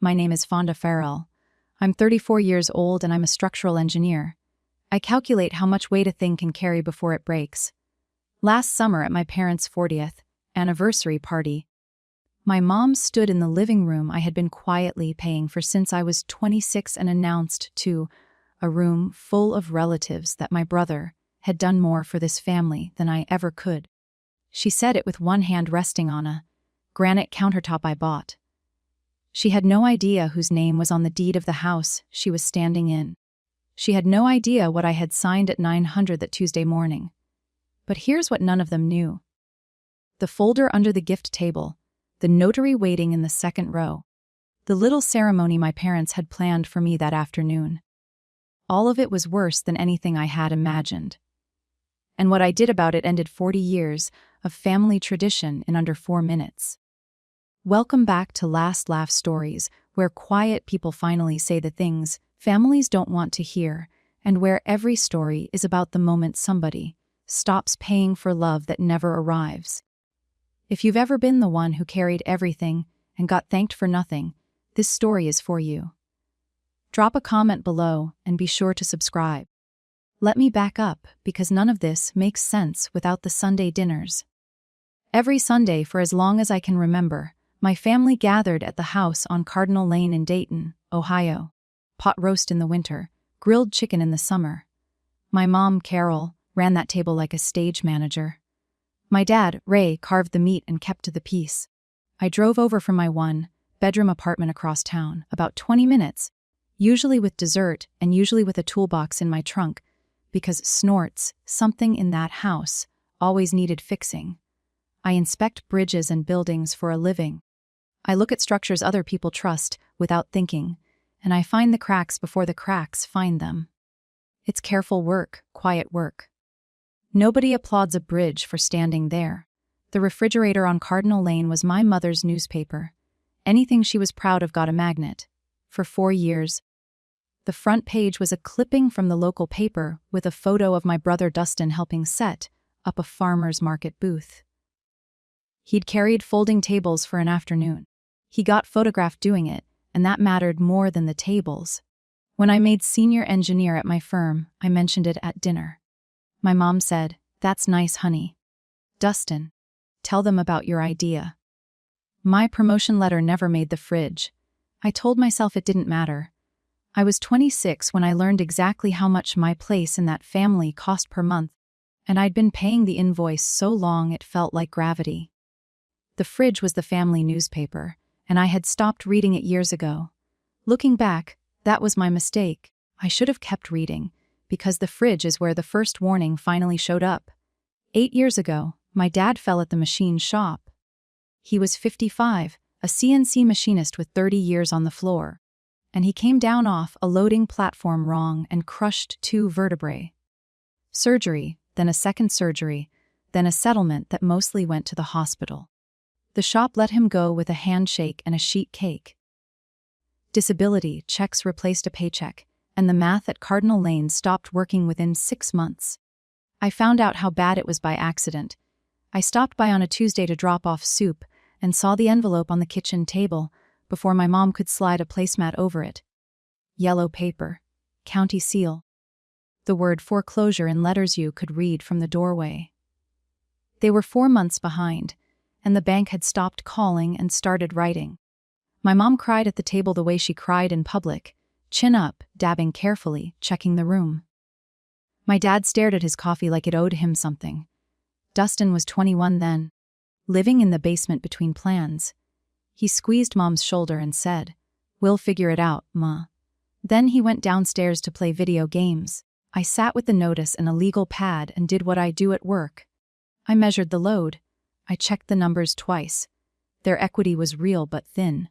My name is Fonda Farrell. I'm 34 years old and I'm a structural engineer. I calculate how much weight a thing can carry before it breaks. Last summer at my parents' 40th anniversary party, my mom stood in the living room I had been quietly paying for since I was 26 and announced to a room full of relatives that my brother had done more for this family than I ever could. She said it with one hand resting on a granite countertop I bought. She had no idea whose name was on the deed of the house she was standing in. She had no idea what I had signed at 900 that Tuesday morning. But here's what none of them knew. The folder under the gift table, the notary waiting in the second row, the little ceremony my parents had planned for me that afternoon. All of it was worse than anything I had imagined. And what I did about it ended 40 years of family tradition in under 4 minutes. Welcome back to Last Laugh Stories, where quiet people finally say the things families don't want to hear, and where every story is about the moment somebody stops paying for love that never arrives. If you've ever been the one who carried everything and got thanked for nothing, this story is for you. Drop a comment below and be sure to subscribe. Let me back up, because none of this makes sense without the Sunday dinners. Every Sunday for as long as I can remember, my family gathered at the house on Cardinal Lane in Dayton, Ohio. Pot roast in the winter, grilled chicken in the summer. My mom, Carol, ran that table like a stage manager. My dad, Ray, carved the meat and kept to the piece. I drove over from my one-bedroom apartment across town, about 20 minutes, usually with dessert and usually with a toolbox in my trunk, because snorts, something in that house, always needed fixing. I inspect bridges and buildings for a living. I look at structures other people trust without thinking, and I find the cracks before the cracks find them. It's careful work, quiet work. Nobody applauds a bridge for standing there. The refrigerator on Cardinal Lane was my mother's newspaper. Anything she was proud of got a magnet. For 4 years. The front page was a clipping from the local paper with a photo of my brother Dustin helping set up a farmer's market booth. He'd carried folding tables for an afternoon. He got photographed doing it, and that mattered more than the tables. When I made senior engineer at my firm, I mentioned it at dinner. My mom said, "That's nice, honey. Dustin, tell them about your idea." My promotion letter never made the fridge. I told myself it didn't matter. I was 26 when I learned exactly how much my place in that family cost per month, and I'd been paying the invoice so long it felt like gravity. The fridge was the family newspaper, and I had stopped reading it years ago. Looking back, that was my mistake. I should have kept reading, because the fridge is where the first warning finally showed up. 8 years ago, my dad fell at the machine shop. He was 55, a CNC machinist with 30 years on the floor, and he came down off a loading platform wrong and crushed 2 vertebrae. Surgery, then a second surgery, then a settlement that mostly went to the hospital. The shop let him go with a handshake and a sheet cake. Disability checks replaced a paycheck, and the math at Cardinal Lane stopped working within 6 months. I found out how bad it was by accident. I stopped by on a Tuesday to drop off soup and saw the envelope on the kitchen table before my mom could slide a placemat over it. Yellow paper, county seal. The word foreclosure in letters you could read from the doorway. They were 4 months behind, and the bank had stopped calling and started writing. My mom cried at the table the way she cried in public, chin up, dabbing carefully, checking the room. My dad stared at his coffee like it owed him something. Dustin was 21 then, living in the basement between plans. He squeezed Mom's shoulder and said, "We'll figure it out, Ma." Then he went downstairs to play video games. I sat with the notice and a legal pad and did what I do at work. I measured the load. I checked the numbers twice. Their equity was real but thin.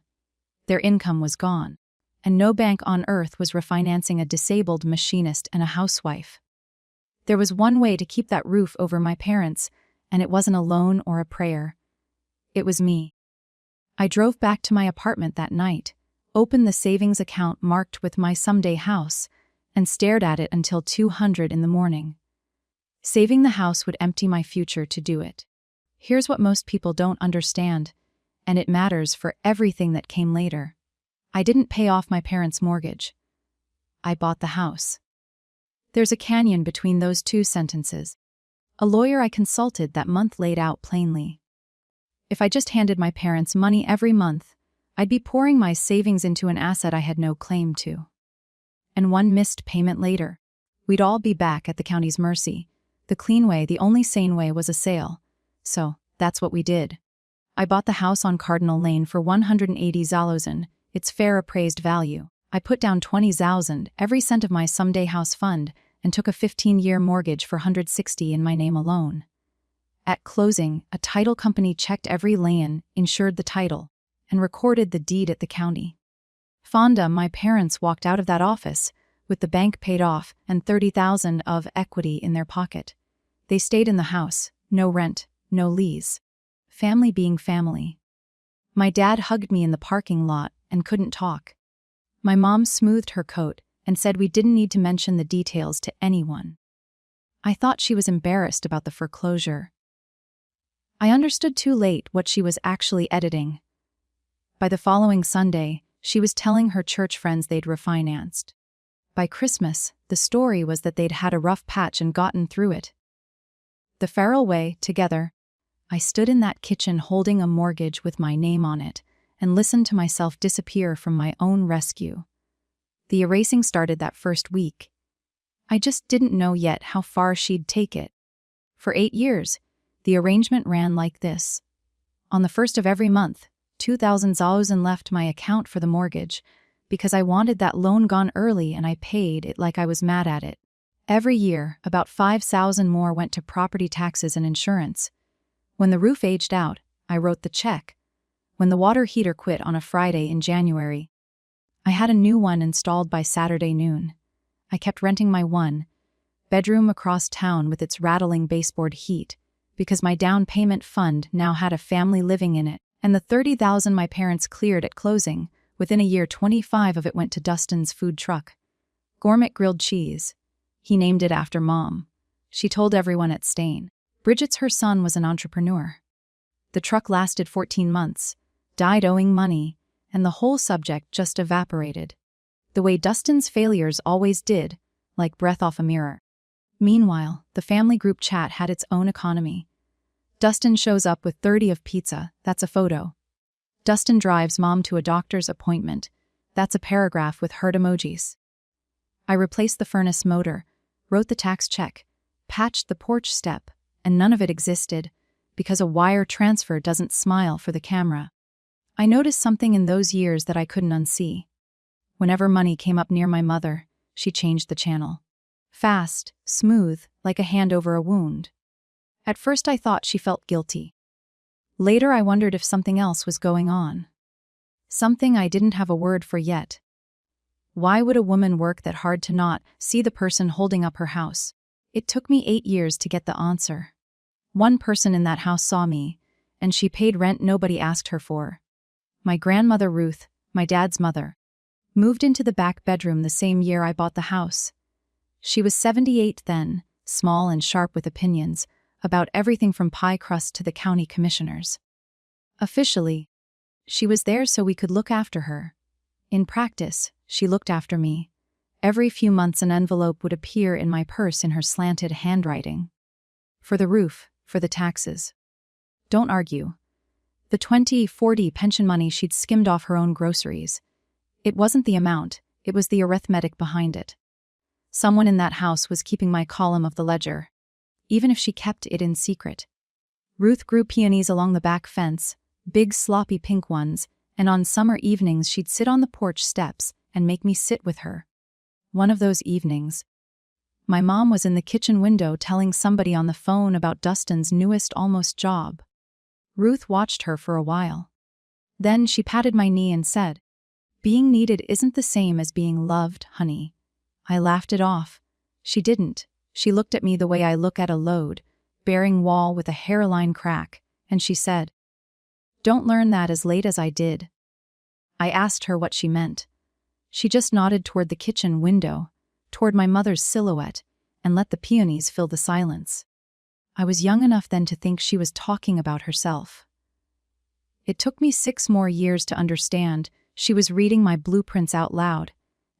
Their income was gone, and no bank on earth was refinancing a disabled machinist and a housewife. There was one way to keep that roof over my parents, and it wasn't a loan or a prayer. It was me. I drove back to my apartment that night, opened the savings account marked with my someday house, and stared at it until 200 in the morning. Saving the house would empty my future to do it. Here's what most people don't understand, and it matters for everything that came later. I didn't pay off my parents' mortgage. I bought the house. There's a canyon between those two sentences. A lawyer I consulted that month laid out plainly. If I just handed my parents money every month, I'd be pouring my savings into an asset I had no claim to. And one missed payment later, we'd all be back at the county's mercy. The clean way, the only sane way, was a sale. So, that's what we did. I bought the house on Cardinal Lane for $180,000, its fair appraised value. I put down $20,000, every cent of my someday house fund, and took a 15-year mortgage for $160,000 in my name alone. At closing, a title company checked every lien, insured the title, and recorded the deed at the county. Fonda, my parents walked out of that office with the bank paid off and $30,000 of equity in their pocket. They stayed in the house, no rent, no lease. Family being family. My dad hugged me in the parking lot and couldn't talk. My mom smoothed her coat and said we didn't need to mention the details to anyone. I thought she was embarrassed about the foreclosure. I understood too late what she was actually editing. By the following Sunday, she was telling her church friends they'd refinanced. By Christmas, the story was that they'd had a rough patch and gotten through it. The Farrell way, together. I stood in that kitchen holding a mortgage with my name on it and listened to myself disappear from my own rescue. The erasing started that first week. I just didn't know yet how far she'd take it. For 8 years, the arrangement ran like this. On the first of every month, $2,000 left my account for the mortgage because I wanted that loan gone early and I paid it like I was mad at it. Every year, about $5,000 more went to property taxes and insurance. When the roof aged out, I wrote the check. When the water heater quit on a Friday in January, I had a new one installed by Saturday noon. I kept renting my one-bedroom across town with its rattling baseboard heat because my down payment fund now had a family living in it, and the $30,000 my parents cleared at closing, within a year 25 of it went to Dustin's food truck. Gourmet grilled cheese. He named it after Mom. She told everyone at Stain. Bridget's her son was an entrepreneur. The truck lasted 14 months, died owing money, and the whole subject just evaporated. The way Dustin's failures always did, like breath off a mirror. Meanwhile, the family group chat had its own economy. Dustin shows up with 30 of pizza, that's a photo. Dustin drives Mom to a doctor's appointment, that's a paragraph with heart emojis. I replaced the furnace motor, wrote the tax check, patched the porch step, and none of it existed, because a wire transfer doesn't smile for the camera. I noticed something in those years that I couldn't unsee. Whenever money came up near my mother, she changed the channel. Fast, smooth, like a hand over a wound. At first I thought she felt guilty. Later I wondered if something else was going on. Something I didn't have a word for yet. Why would a woman work that hard to not see the person holding up her house? It took me 8 years to get the answer. One person in that house saw me, and she paid rent nobody asked her for. My grandmother Ruth, my dad's mother, moved into the back bedroom the same year I bought the house. She was 78 then, small and sharp with opinions about everything from pie crust to the county commissioners. Officially, she was there so we could look after her. In practice, she looked after me. Every few months an envelope would appear in my purse in her slanted handwriting. For the roof, for the taxes. Don't argue. The 2040 pension money she'd skimmed off her own groceries. It wasn't the amount, it was the arithmetic behind it. Someone in that house was keeping my column of the ledger, even if she kept it in secret. Ruth grew peonies along the back fence, big sloppy pink ones, and on summer evenings she'd sit on the porch steps and make me sit with her. One of those evenings, my mom was in the kitchen window telling somebody on the phone about Dustin's newest almost job. Ruth watched her for a while. Then she patted my knee and said, "Being needed isn't the same as being loved, honey." I laughed it off. She didn't. She looked at me the way I look at a load, bearing wall with a hairline crack, and she said, "Don't learn that as late as I did." I asked her what she meant. She just nodded toward the kitchen window, toward my mother's silhouette, and let the peonies fill the silence. I was young enough then to think she was talking about herself. It took me 6 more years to understand She was reading my blueprints out loud,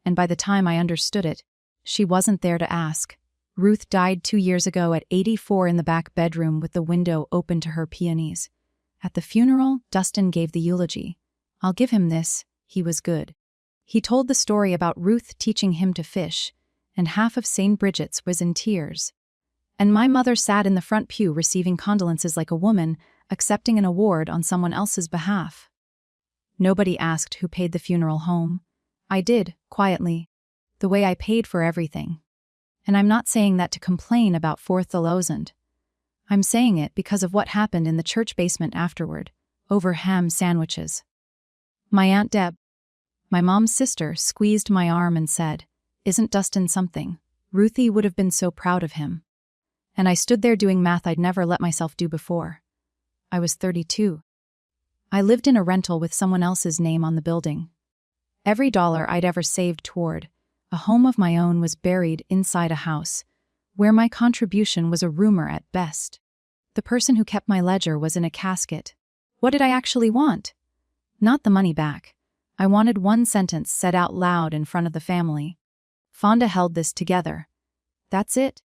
and by the time I understood it, she wasn't there to ask. Ruth died 2 years ago at 84 in the back bedroom with the window open to her peonies. At the funeral, Dustin gave the eulogy. I'll give him this, he was good. He told the story about Ruth teaching him to fish, and half of St. Bridget's was in tears. And my mother sat in the front pew receiving condolences like a woman accepting an award on someone else's behalf. Nobody asked who paid the funeral home. I did, quietly, the way I paid for everything. And I'm not saying that to complain about 4th Thousand. I'm saying it because of what happened in the church basement afterward, over ham sandwiches. My Aunt Deb, my mom's sister, squeezed my arm and said, "Isn't Dustin something? Ruthie would have been so proud of him." And I stood there doing math I'd never let myself do before. I was 32. I lived in a rental with someone else's name on the building. Every dollar I'd ever saved toward a home of my own was buried inside a house, where my contribution was a rumor at best. The person who kept my ledger was in a casket. What did I actually want? Not the money back. I wanted one sentence said out loud in front of the family. Fonda held this together. That's it.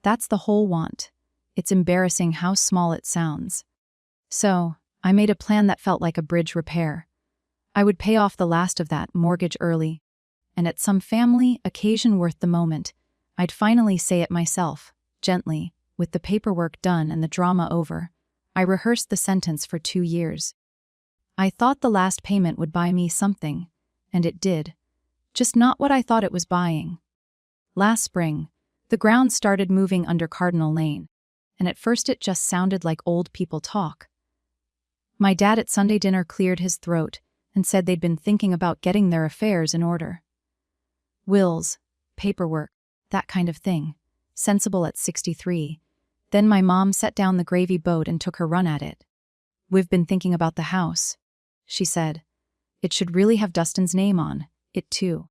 That's the whole want. It's embarrassing how small it sounds. So, I made a plan that felt like a bridge repair. I would pay off the last of that mortgage early, and at some family occasion worth the moment, I'd finally say it myself, gently, with the paperwork done and the drama over. I rehearsed the sentence for 2 years. I thought the last payment would buy me something, and it did. Just not what I thought it was buying. Last spring, the ground started moving under Cardinal Lane, and at first it just sounded like old people talk. My dad at Sunday dinner cleared his throat and said they'd been thinking about getting their affairs in order. Wills, paperwork, that kind of thing. Sensible at 63. Then my mom set down the gravy boat and took her run at it. "We've been thinking about the house," she said. "It should really have Dustin's name on it too.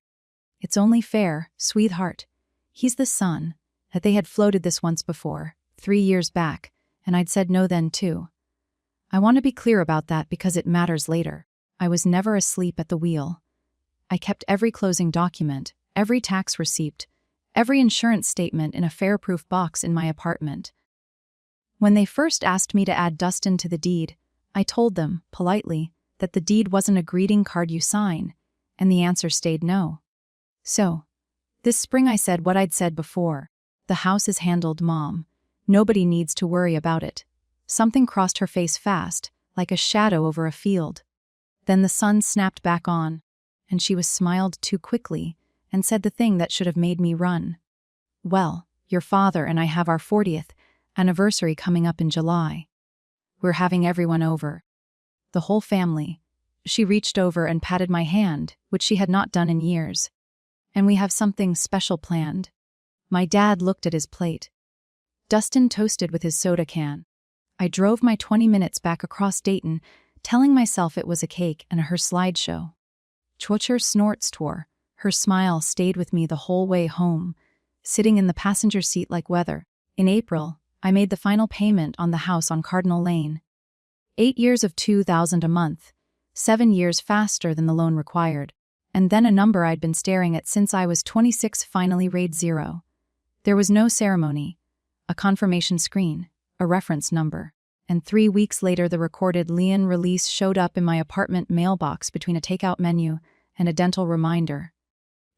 It's only fair, sweetheart. He's the son." That they had floated this once before, 3 years back, and I'd said no then too. I want to be clear about that because it matters later. I was never asleep at the wheel. I kept every closing document, every tax receipt, every insurance statement in a fair-proof box in my apartment. When they first asked me to add Dustin to the deed, I told them, politely, that the deed wasn't a greeting card you sign, and the answer stayed no. So, this spring I said what I'd said before. The house is handled, Mom. Nobody needs to worry about it. Something crossed her face fast, like a shadow over a field. Then the sun snapped back on, and she was smiled too quickly and said the thing that should have made me run. "Well, your father and I have our 40th anniversary coming up in July. We're having everyone over. The whole family." She reached over and patted my hand, which she had not done in years. "And we have something special planned." My dad looked at his plate. Dustin toasted with his soda can. I drove my 20 minutes back across Dayton, telling myself it was a cake and her slideshow. Chwocher snorts tore. Her smile stayed with me the whole way home, sitting in the passenger seat like weather. In April, I made the final payment on the house on Cardinal Lane. 8 years of $2,000 a month, 7 years faster than the loan required, and then a number I'd been staring at since I was 26 finally raid 0. There was no ceremony, a confirmation screen, a reference number, and 3 weeks later the recorded lien release showed up in my apartment mailbox between a takeout menu and a dental reminder.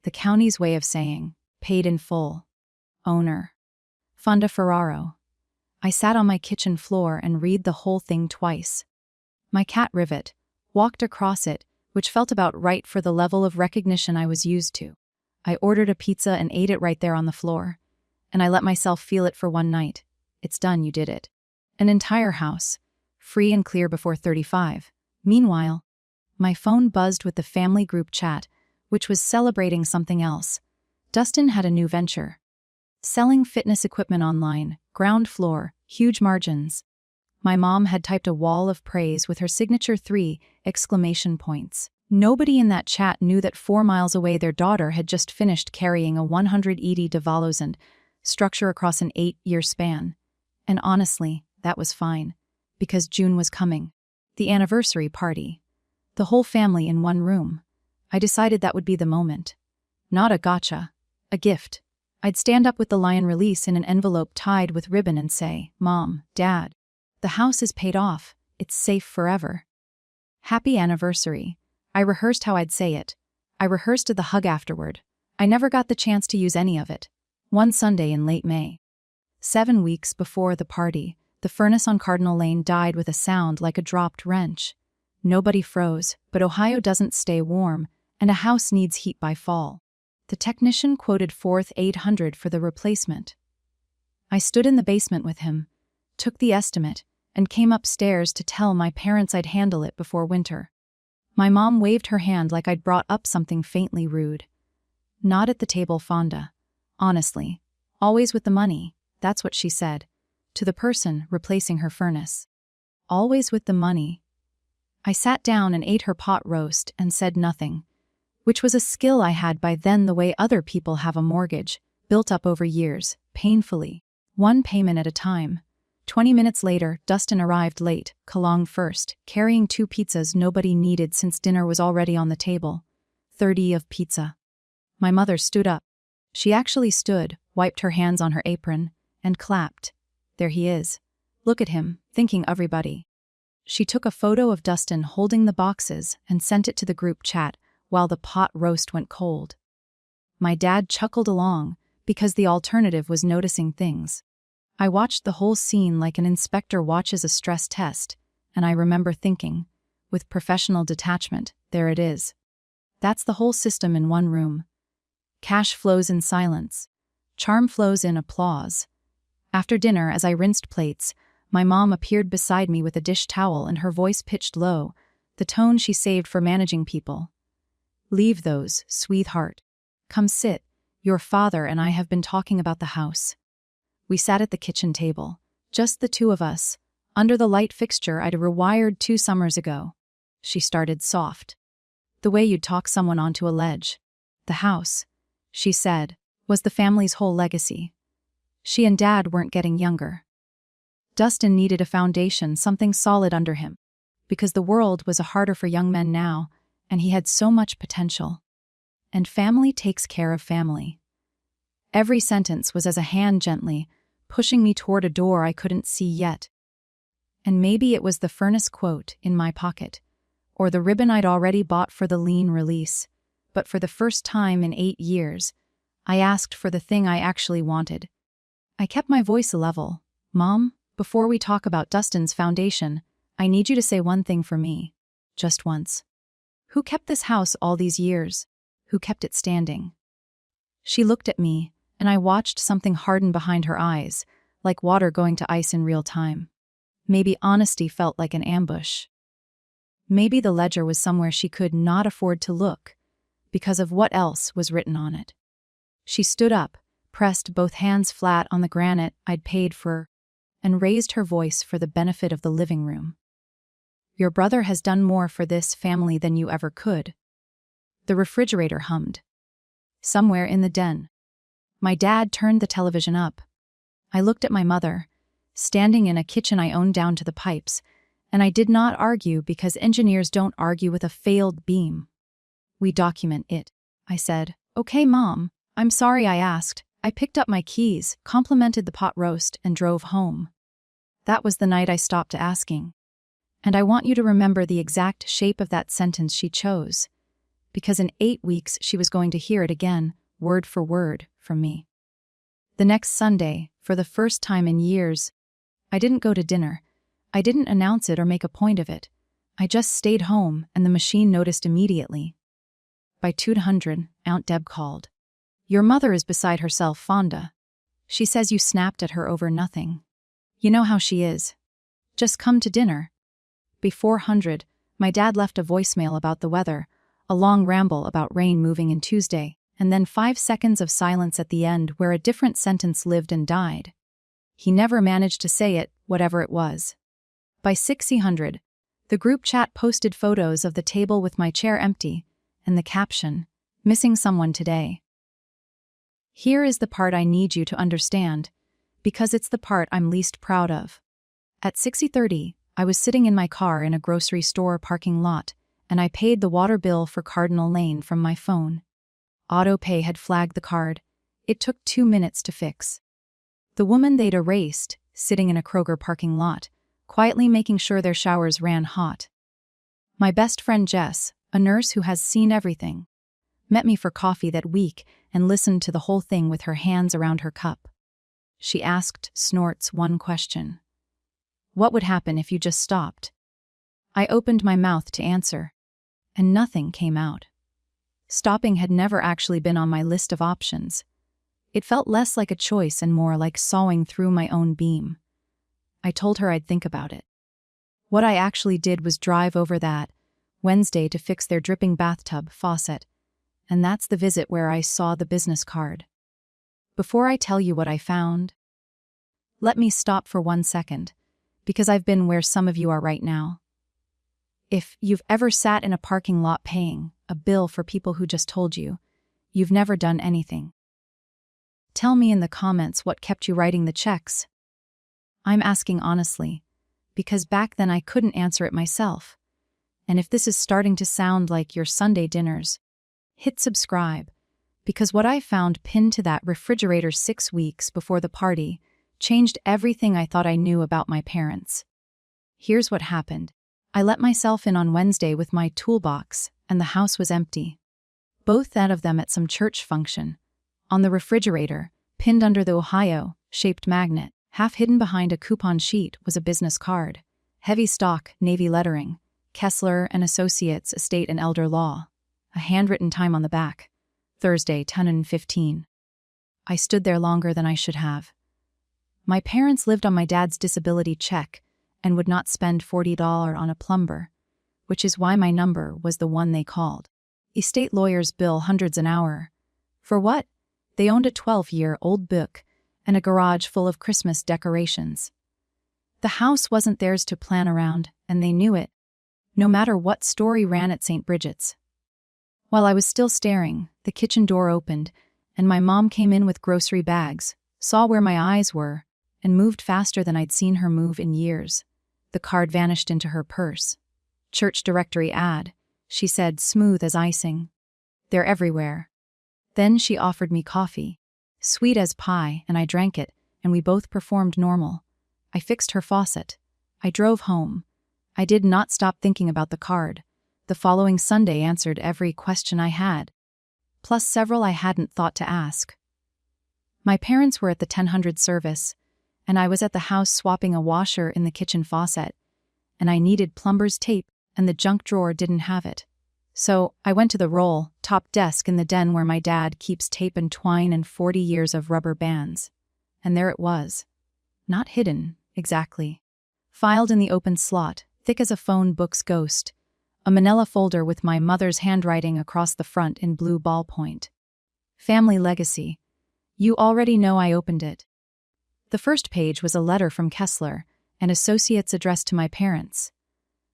The county's way of saying, paid in full. Owner. Fonda Ferraro. I sat on my kitchen floor and read the whole thing twice. My cat Rivet walked across it, which felt about right for the level of recognition I was used to. I ordered a pizza and ate it right there on the floor. And I let myself feel it for one night. It's done, you did it. An entire house, free and clear before 35. Meanwhile, my phone buzzed with the family group chat, which was celebrating something else. Dustin had a new venture. Selling fitness equipment online, ground floor, huge margins. My mom had typed a wall of praise with her signature 3 exclamation points. Nobody in that chat knew that 4 miles away their daughter had just finished carrying a 180 devaluation structure across an 8-year span. And honestly, that was fine, because June was coming. The anniversary party. The whole family in one room. I decided that would be the moment. Not a gotcha. A gift. I'd stand up with the lion release in an envelope tied with ribbon and say, "Mom, Dad, the house is paid off. It's safe forever. Happy anniversary." I rehearsed how I'd say it. I rehearsed the hug afterward. I never got the chance to use any of it. One Sunday in late May. 7 weeks before the party, the furnace on Cardinal Lane died with a sound like a dropped wrench. Nobody froze, but Ohio doesn't stay warm, and a house needs heat by fall. The technician quoted forth $800 for the replacement. I stood in the basement with him, took the estimate, and came upstairs to tell my parents I'd handle it before winter. My mom waved her hand like I'd brought up something faintly rude. "Not at the table, Fonda. Honestly. Always with the money," that's what she said, to the person replacing her furnace. Always with the money. I sat down and ate her pot roast and said nothing, which was a skill I had by then the way other people have a mortgage, built up over years, painfully, one payment at a time. 20 minutes later, Dustin arrived late, Kalong first, carrying 2 pizzas nobody needed since dinner was already on the table. 30 of pizza. My mother stood up. She actually stood, wiped her hands on her apron, and clapped. There he is. Look at him, thanking everybody. She took a photo of Dustin holding the boxes and sent it to the group chat while the pot roast went cold. My dad chuckled along, because the alternative was noticing things. I watched the whole scene like an inspector watches a stress test, and I remember thinking, with professional detachment, there it is. That's the whole system in one room. Cash flows in silence. Charm flows in applause. After dinner, as I rinsed plates, my mom appeared beside me with a dish towel and her voice pitched low, the tone she saved for managing people. "Leave those, sweetheart. Come sit. Your father and I have been talking about the house." We sat at the kitchen table, just the two of us, under the light fixture I'd rewired 2 summers ago. She started soft. "The way you'd talk someone onto a ledge. The house," she said, "was the family's whole legacy. She and Dad weren't getting younger. Dustin needed a foundation, something solid under him, because the world was harder for young men now, and he had so much potential. And family takes care of family." Every sentence was as a hand gently, pushing me toward a door I couldn't see yet. And maybe it was the furnace quote in my pocket, or the ribbon I'd already bought for the lien release, but for the first time in 8 years, I asked for the thing I actually wanted. I kept my voice level. "Mom, before we talk about Dustin's foundation, I need you to say one thing for me. Just once. Who kept this house all these years? Who kept it standing?" She looked at me, and I watched something harden behind her eyes, like water going to ice in real time. Maybe honesty felt like an ambush. Maybe the ledger was somewhere she could not afford to look, because of what else was written on it. She stood up, pressed both hands flat on the granite I'd paid for, and raised her voice for the benefit of the living room. "Your brother has done more for this family than you ever could." The refrigerator hummed. Somewhere in the den. My dad turned the television up. I looked at my mother, standing in a kitchen I owned down to the pipes, and I did not argue because engineers don't argue with a failed beam. "We document it," I said. "Okay, Mom. I'm sorry I asked." I picked up my keys, complimented the pot roast, and drove home. That was the night I stopped asking. And I want you to remember the exact shape of that sentence she chose, because in 8 weeks she was going to hear it again, word for word, from me. The next Sunday, for the first time in years, I didn't go to dinner. I didn't announce it or make a point of it. I just stayed home, and the machine noticed immediately. By 200, Aunt Deb called. "Your mother is beside herself, Fonda. She says you snapped at her over nothing. You know how she is. Just come to dinner." Before 400, my dad left a voicemail about the weather, a long ramble about rain moving in Tuesday, and then 5 seconds of silence at the end where a different sentence lived and died. He never managed to say it, whatever it was. By 600, the group chat posted photos of the table with my chair empty, and the caption, "Missing someone today." Here is the part I need you to understand, because it's the part I'm least proud of. At 6:30, I was sitting in my car in a grocery store parking lot, and I paid the water bill for Cardinal Lane from my phone. Autopay had flagged the card. It took 2 minutes to fix. The woman they'd erased, sitting in a Kroger parking lot, quietly making sure their showers ran hot. My best friend Jess, a nurse who has seen everything, met me for coffee that week and listened to the whole thing with her hands around her cup. She asked Snorts one question. What would happen if you just stopped? I opened my mouth to answer, and nothing came out. Stopping had never actually been on my list of options. It felt less like a choice and more like sawing through my own beam. I told her I'd think about it. What I actually did was drive over that Wednesday to fix their dripping bathtub faucet, and that's the visit where I saw the business card. Before I tell you what I found, let me stop for 1 second, because I've been where some of you are right now. If you've ever sat in a parking lot paying a bill for people who just told you, you've never done anything. Tell me in the comments what kept you writing the checks. I'm asking honestly, because back then I couldn't answer it myself. And if this is starting to sound like your Sunday dinners, hit subscribe, because what I found pinned to that refrigerator 6 weeks before the party changed everything I thought I knew about my parents. Here's what happened. I let myself in on Wednesday with my toolbox, and the house was empty. Both of them at some church function. On the refrigerator, pinned under the Ohio-shaped magnet, half hidden behind a coupon sheet, was a business card. Heavy stock, navy lettering, Kessler and Associates, Estate and Elder Law. A handwritten time on the back, Thursday, 10:15. I stood there longer than I should have. My parents lived on my dad's disability check and would not spend $40 on a plumber, which is why my number was the one they called. Estate lawyers bill hundreds an hour. For what? They owned a 12-year-old book and a garage full of Christmas decorations. The house wasn't theirs to plan around, and they knew it, no matter what story ran at St. Bridget's. While I was still staring, the kitchen door opened, and my mom came in with grocery bags, saw where my eyes were, and moved faster than I'd seen her move in years. The card vanished into her purse. Church directory ad, she said, smooth as icing. They're everywhere. Then she offered me coffee, sweet as pie, and I drank it, and we both performed normal. I fixed her faucet. I drove home. I did not stop thinking about the card. The following Sunday answered every question I had, plus several I hadn't thought to ask. My parents were at the 1000 service, and I was at the house swapping a washer in the kitchen faucet, and I needed plumber's tape, and the junk drawer didn't have it. So I went to the roll-top desk in the den where my dad keeps tape and twine and 40 years of rubber bands. And there it was. Not hidden, exactly. Filed in the open slot, thick as a phone book's ghost. A manila folder with my mother's handwriting across the front in blue ballpoint. Family legacy. You already know I opened it. The first page was a letter from Kessler, and Associates addressed to my parents.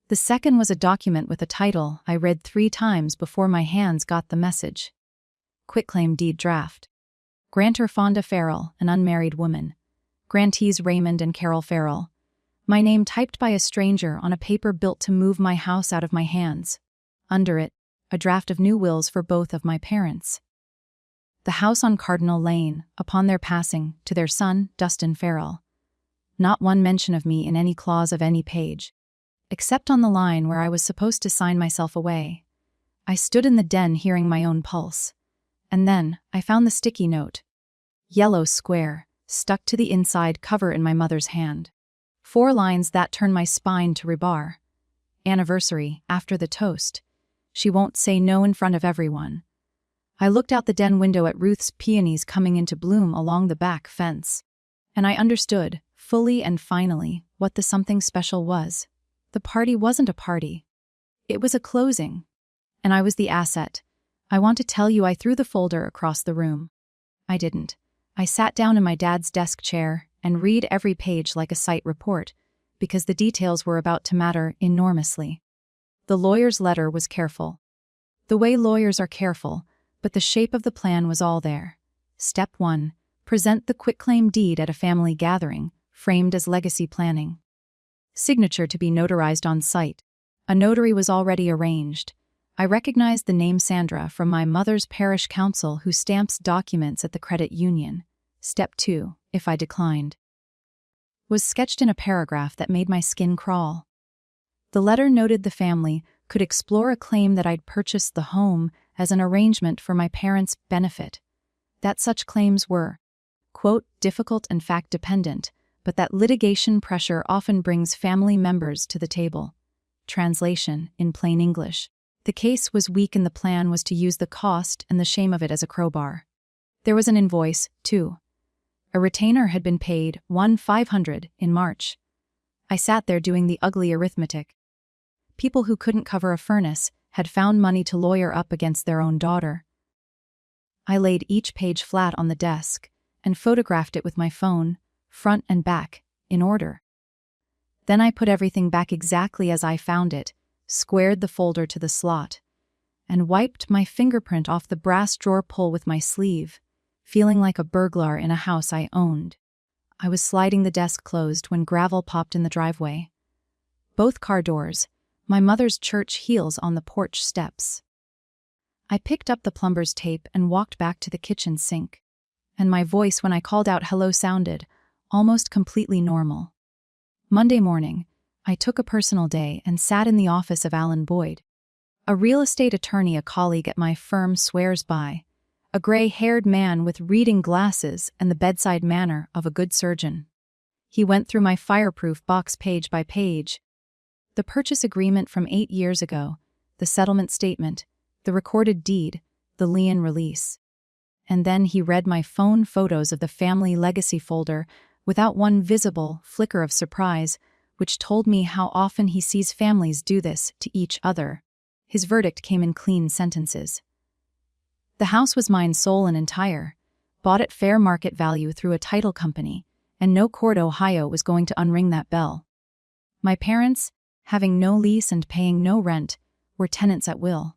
The second was a document with a title I read 3 times before my hands got the message. Quitclaim deed draft. Grantor Fonda Farrell, an unmarried woman. Grantees Raymond and Carol Farrell. My name typed by a stranger on a paper built to move my house out of my hands. Under it, a draft of new wills for both of my parents. The house on Cardinal Lane, upon their passing, to their son, Dustin Farrell. Not one mention of me in any clause of any page, except on the line where I was supposed to sign myself away. I stood in the den hearing my own pulse. And then, I found the sticky note. Yellow square, stuck to the inside cover in my mother's hand. 4 lines that turn my spine to rebar. Anniversary, after the toast. She won't say no in front of everyone. I looked out the den window at Ruth's peonies coming into bloom along the back fence. And I understood, fully and finally, what the something special was. The party wasn't a party. It was a closing. And I was the asset. I want to tell you I threw the folder across the room. I didn't. I sat down in my dad's desk chair and read every page like a site report, because the details were about to matter enormously. The lawyer's letter was careful. The way lawyers are careful, but the shape of the plan was all there. Step 1. Present the quitclaim deed at a family gathering, framed as legacy planning. Signature to be notarized on site. A notary was already arranged. I recognized the name Sandra from my mother's parish council who stamps documents at the credit union. Step 2, if I declined, was sketched in a paragraph that made my skin crawl. The letter noted the family could explore a claim that I'd purchased the home as an arrangement for my parents' benefit, that such claims were, quote, difficult and fact-dependent, but that litigation pressure often brings family members to the table. Translation, in plain English. The case was weak and the plan was to use the cost and the shame of it as a crowbar. There was an invoice, too. A retainer had been paid $1,500 in March. I sat there doing the ugly arithmetic. People who couldn't cover a furnace had found money to lawyer up against their own daughter. I laid each page flat on the desk and photographed it with my phone, front and back, in order. Then I put everything back exactly as I found it, squared the folder to the slot, and wiped my fingerprint off the brass drawer pull with my sleeve, feeling like a burglar in a house I owned. I was sliding the desk closed when gravel popped in the driveway. Both car doors, my mother's church heels on the porch steps. I picked up the plumber's tape and walked back to the kitchen sink, and my voice when I called out hello sounded almost completely normal. Monday morning, I took a personal day and sat in the office of Alan Boyd. A real estate attorney a colleague at my firm swears by, a gray-haired man with reading glasses and the bedside manner of a good surgeon. He went through my fireproof box page by page. The purchase agreement from 8 years ago, the settlement statement, the recorded deed, the lien release. And then he read my phone photos of the family legacy folder without one visible flicker of surprise, which told me how often he sees families do this to each other. His verdict came in clean sentences. The house was mine sole and entire, bought at fair market value through a title company, and no court Ohio was going to unring that bell. My parents, having no lease and paying no rent, were tenants at will.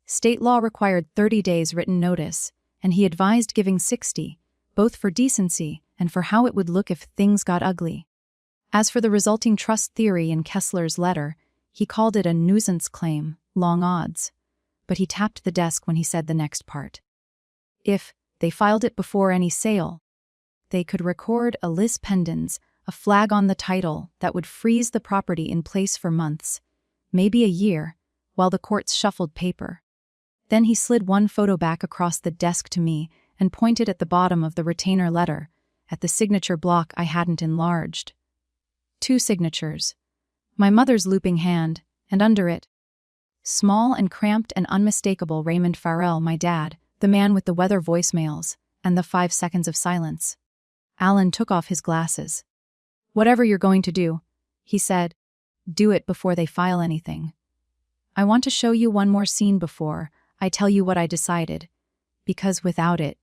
State law required 30 days written notice, and he advised giving 60, both for decency and for how it would look if things got ugly. As for the resulting trust theory in Kessler's letter, he called it a nuisance claim, long odds. But he tapped the desk when he said the next part. If they filed it before any sale, they could record a lis pendens, a flag on the title that would freeze the property in place for months, maybe a year, while the courts shuffled paper. Then he slid one photo back across the desk to me and pointed at the bottom of the retainer letter, at the signature block I hadn't enlarged. 2 signatures. My mother's looping hand, and under it, small and cramped and unmistakable Raymond Farrell, my dad, the man with the weather voicemails, and the 5 seconds of silence. Alan took off his glasses. Whatever you're going to do, he said, do it before they file anything. I want to show you one more scene before I tell you what I decided, because without it,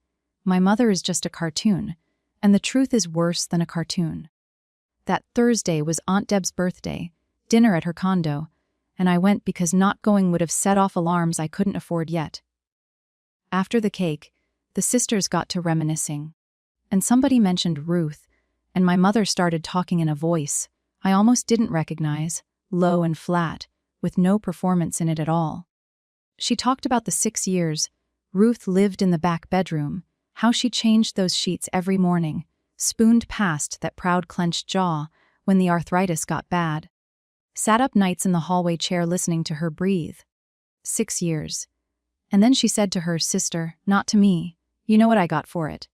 my mother is just a cartoon, and the truth is worse than a cartoon. That Thursday was Aunt Deb's birthday, dinner at her condo, and I went because not going would have set off alarms I couldn't afford yet. After the cake, the sisters got to reminiscing, and somebody mentioned Ruth, and my mother started talking in a voice I almost didn't recognize, low and flat, with no performance in it at all. She talked about the 6 years Ruth lived in the back bedroom, how she changed those sheets every morning, spooned past that proud clenched jaw when the arthritis got bad, sat up nights in the hallway chair listening to her breathe. 6 years. And then she said to her sister, not to me, you know what I got for it.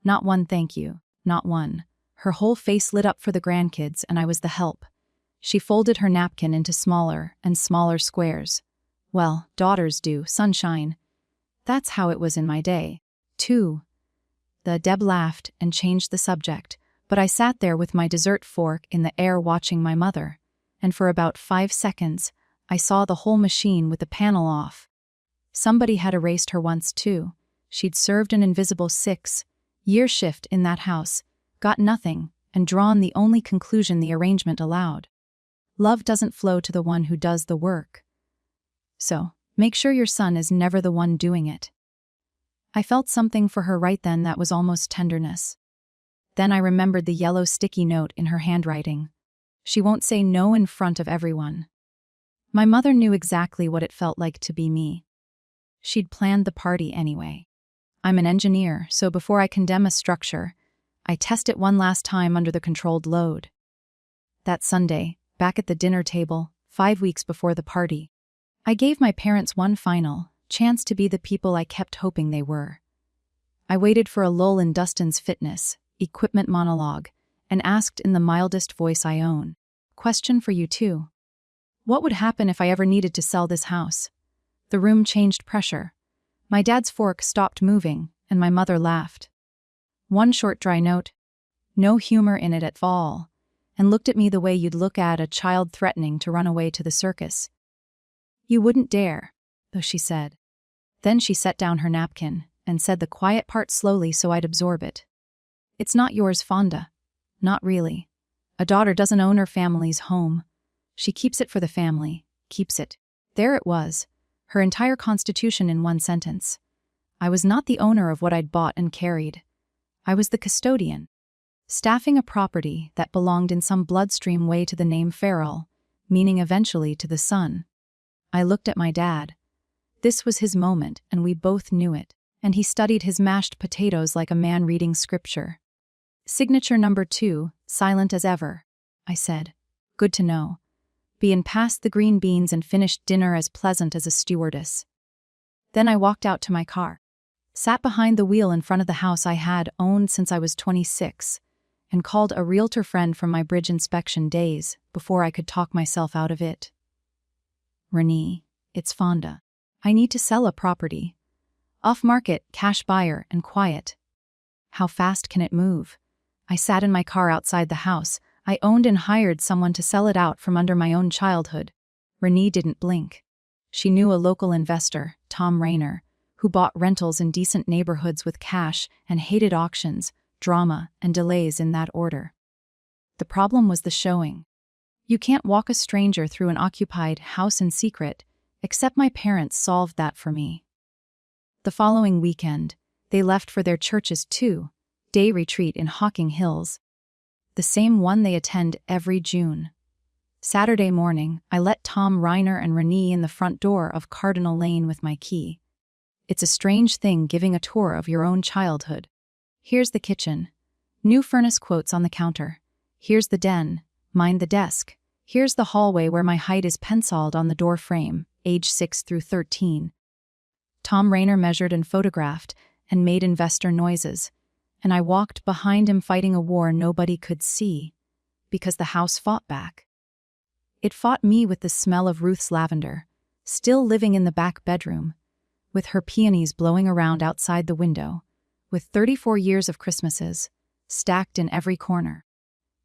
Not one thank you, not one. Her whole face lit up for the grandkids, and I was the help. She folded her napkin into smaller and smaller squares. Well, daughters do, sunshine. That's how it was in my day, too. Deb laughed and changed the subject, but I sat there with my dessert fork in the air watching my mother, and for about 5 seconds, I saw the whole machine with the panel off. Somebody had erased her once, too. She'd served an invisible 6-year shift in that house, got nothing, and drawn the only conclusion the arrangement allowed. Love doesn't flow to the one who does the work. So, make sure your son is never the one doing it. I felt something for her right then that was almost tenderness. Then I remembered the yellow sticky note in her handwriting. She won't say no in front of everyone. My mother knew exactly what it felt like to be me. She'd planned the party anyway. I'm an engineer, so before I condemn a structure, I test it one last time under the controlled load. That Sunday, back at the dinner table, 5 weeks before the party, I gave my parents one final chance to be the people I kept hoping they were. I waited for a lull in Dustin's fitness, equipment monologue, and asked in the mildest voice I own, "Question for you too. What would happen if I ever needed to sell this house?" The room changed pressure. My dad's fork stopped moving, and my mother laughed. One short dry note, no humor in it at all, and looked at me the way you'd look at a child threatening to run away to the circus. "You wouldn't dare," though, she said. Then she set down her napkin and said the quiet part slowly so I'd absorb it. "It's not yours, Fonda. Not really. A daughter doesn't own her family's home. She keeps it for the family, keeps it." There it was, her entire constitution in one sentence. I was not the owner of what I'd bought and carried. I was the custodian, staffing a property that belonged in some bloodstream way to the name Farrell, meaning eventually to the son. I looked at my dad. This was his moment, and we both knew it, and he studied his mashed potatoes like a man reading scripture. "Signature number 2, silent as ever," I said. "Good to know. Bein' past the green beans and finished dinner as pleasant as a stewardess." Then I walked out to my car, sat behind the wheel in front of the house I had owned since I was 26, and called a realtor friend from my bridge inspection days before I could talk myself out of it. "Renee, it's Fonda. I need to sell a property. Off-market, cash buyer, and quiet." "How fast can it move?" I sat in my car outside the house. I owned and hired someone to sell it out from under my own childhood. Renee didn't blink. She knew a local investor, Tom Rayner, who bought rentals in decent neighborhoods with cash and hated auctions, drama, and delays in that order. The problem was the showing. You can't walk a stranger through an occupied house in secret, except my parents solved that for me. The following weekend, they left for their church's two-day retreat in Hocking Hills, the same one they attend every June. Saturday morning, I let Tom Reiner and Renee in the front door of Cardinal Lane with my key. It's a strange thing giving a tour of your own childhood. Here's the kitchen. New furnace quotes on the counter. Here's the den. Mind the desk. Here's the hallway where my height is penciled on the door frame, age 6 through 13. Tom Rayner measured and photographed and made investor noises, and I walked behind him fighting a war nobody could see, because the house fought back. It fought me with the smell of Ruth's lavender, still living in the back bedroom, with her peonies blowing around outside the window, with 34 years of Christmases, stacked in every corner.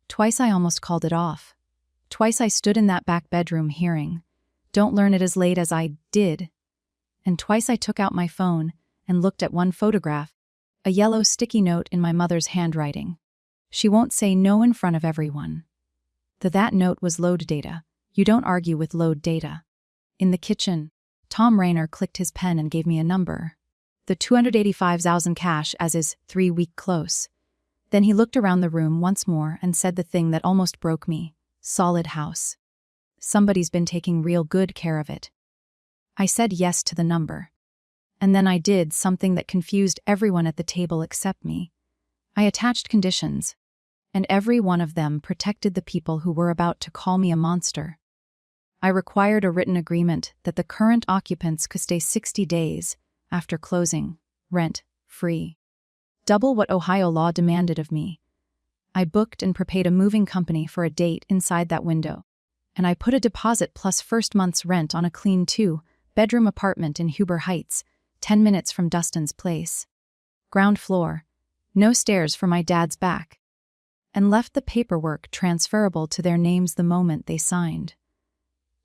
Twice I almost called it off. Twice I stood in that back bedroom hearing, "Don't learn it as late as I did." And twice I took out my phone and looked at one photograph, a yellow sticky note in my mother's handwriting. "She won't say no in front of everyone." That note was load data. You don't argue with load data. In the kitchen, Tom Rayner clicked his pen and gave me a number. The 285,000 cash as is 3-week close. Then he looked around the room once more and said the thing that almost broke me. "Solid house. Somebody's been taking real good care of it." I said yes to the number. And then I did something that confused everyone at the table except me. I attached conditions, and every one of them protected the people who were about to call me a monster. I required a written agreement that the current occupants could stay 60 days after closing, rent-free. Double what Ohio law demanded of me. I booked and prepaid a moving company for a date inside that window, and I put a deposit plus first month's rent on a clean 2-bedroom apartment in Huber Heights, 10 minutes from Dustin's place. Ground floor, no stairs for my dad's back, and left the paperwork transferable to their names the moment they signed.